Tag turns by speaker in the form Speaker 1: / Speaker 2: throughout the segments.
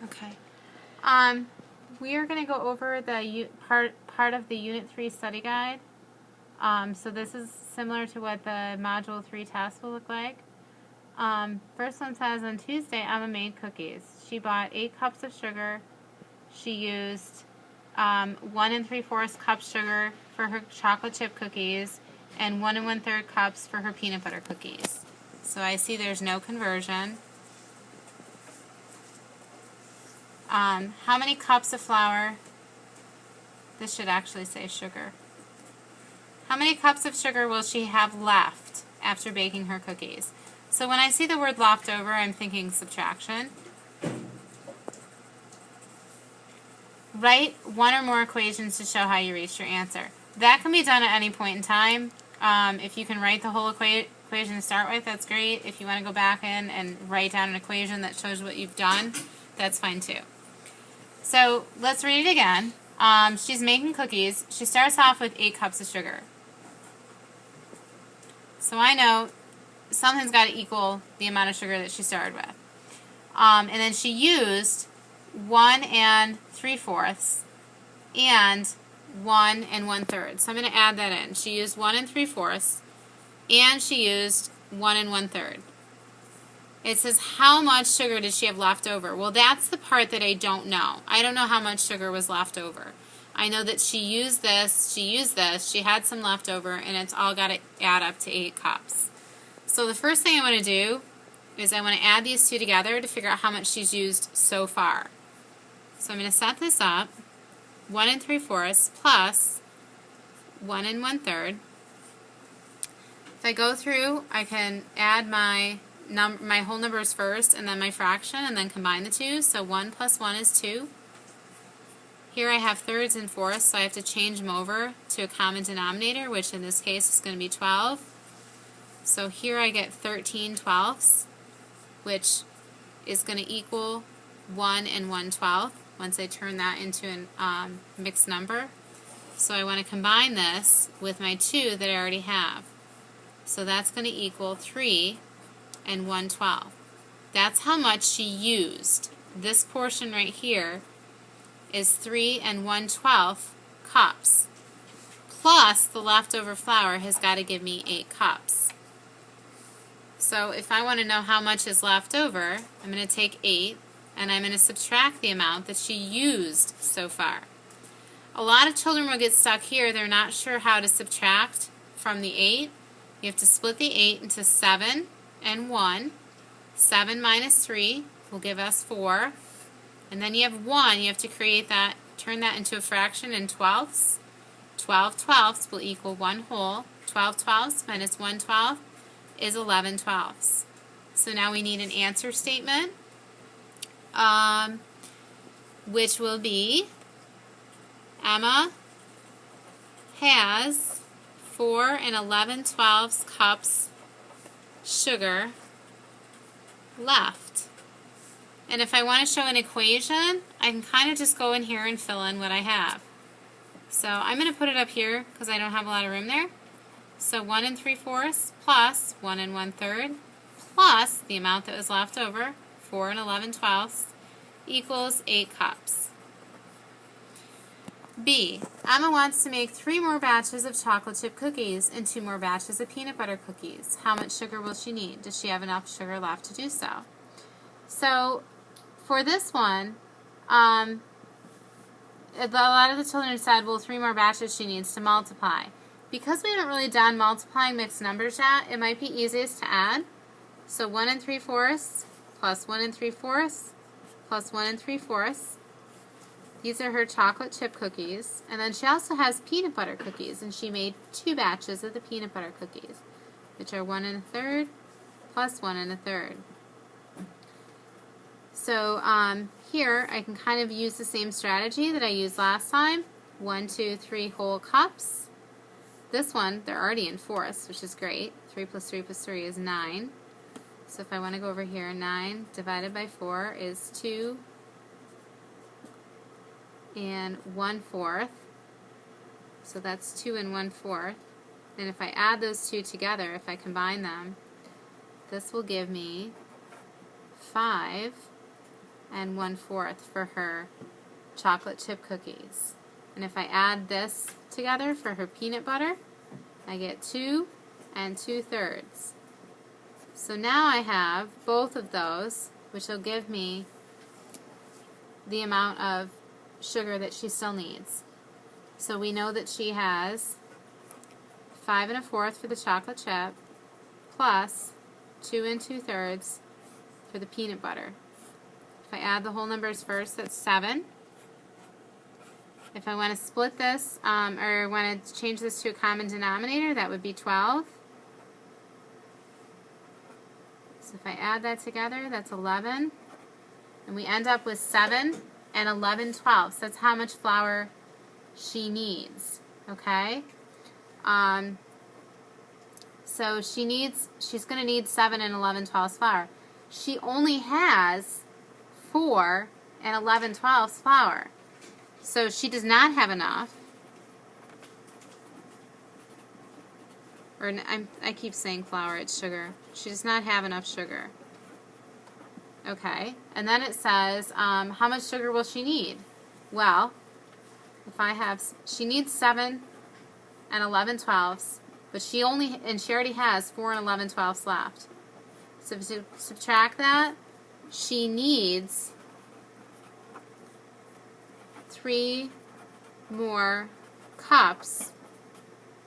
Speaker 1: Okay. We are going to go over the part of the Unit 3 study guide. So this is similar to what the Module 3 test will look like. First one says, on Tuesday, Emma made cookies. She bought 8 cups of sugar. She used 1 3/4 cups sugar for her chocolate chip cookies and 1 1/3 cups for her peanut butter cookies. So I see there's no conversion. How many cups of flour? This should actually say sugar. How many cups of sugar will she have left after baking her cookies? So when I see the word leftover, I'm thinking subtraction. Write one or more equations to show how you reached your answer. That can be done at any point in time. If you can write the whole equation to start with, that's great. If you want to go back in and write down an equation that shows what you've done, that's fine too. So let's read it again. She's making cookies. She starts off with 8 cups of sugar. So I know something's got to equal the amount of sugar that she started with. And then she used 1 3/4 and 1 1/3. So I'm going to add that in. She used 1 3/4 and she used 1 1/3. It says, how much sugar did she have left over? Well, that's the part that I don't know. I don't know how much sugar was left over. I know that she used this, she had some left over, and it's all got to add up to 8 cups. So the first thing I want to do is I want to add these two together to figure out how much she's used so far. So I'm going to set this up, 1 3/4 plus 1 1/3. If I go through, I can add my whole numbers first and then my fraction and then combine the two. So 1 plus 1 is 2. Here I have thirds and fourths, so I have to change them over to a common denominator, which in this case is going to be 12. So here I get 13/12, which is going to equal 1 1/12 once I turn that into a mixed number. So I want to combine this with my 2 that I already have. So that's going to equal 3 1/12. That's how much she used. This portion right here is 3 1/12 cups. Plus the leftover flour has got to give me 8 cups. So if I want to know how much is left over, I'm going to take 8 and I'm going to subtract the amount that she used so far. A lot of children will get stuck here. They're not sure how to subtract from the 8. You have to split the 8 into 7 and 1. 7 minus 3 will give us 4. And then you have 1. You have to create that, turn that into a fraction in twelfths. 12 twelfths will equal 1 whole. 12 twelfths minus 1 12th is 11 twelfths. So now we need an answer statement, which will be Emma has 4 11/12 cups sugar left. And if I want to show an equation, I can kind of just go in here and fill in what I have. So I'm going to put it up here because I don't have a lot of room there. So 1 3/4 plus 1 1/3 plus the amount that was left over, 4 11/12 equals 8 cups. B. Emma wants to make 3 more batches of chocolate chip cookies and 2 more batches of peanut butter cookies. How much sugar will she need? Does she have enough sugar left to do so? So for this one, a lot of the children said, well, 3 more batches she needs to multiply. Because we haven't really done multiplying mixed numbers yet, it might be easiest to add. So 1 3/4 plus 1 3/4 plus 1 3/4. These are her chocolate chip cookies. And then she also has peanut butter cookies, and she made 2 batches of the peanut butter cookies, which are 1 1/3 plus 1 1/3. So here I can kind of use the same strategy that I used last time. 1 2 3 whole cups. This one, they're already in fourths, which is great. 3 plus 3 plus 3 is 9. So if I want to go over here, 9 divided by 4 is 2 1/4. So that's 2 1/4. And if I add those two together, if I combine them, this will give me 5 and 1/4 for her chocolate chip cookies. And if I add this together for her peanut butter, I get 2 and 2/3. So now I have both of those, which will give me the amount of sugar that she still needs. So we know that she has 5 1/4 for the chocolate chip plus 2 2/3 for the peanut butter. If I add the whole numbers first, that's 7. If I want to split this, or want to change this to a common denominator, that would be 12. So if I add that together, that's 11. And we end up with 7 and 11/12. So that's how much flour she needs. Okay? So she's going to need 7 and 11/12 flour. She only has 4 and 11/12 flour. So she does not have enough. Or I keep saying flour, it's sugar. She does not have enough sugar. Okay, and then it says, how much sugar will she need? Well, she needs 7 and 11/12, but she already has 4 and 11/12 left. So to subtract that, she needs 3 more cups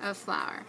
Speaker 1: of flour.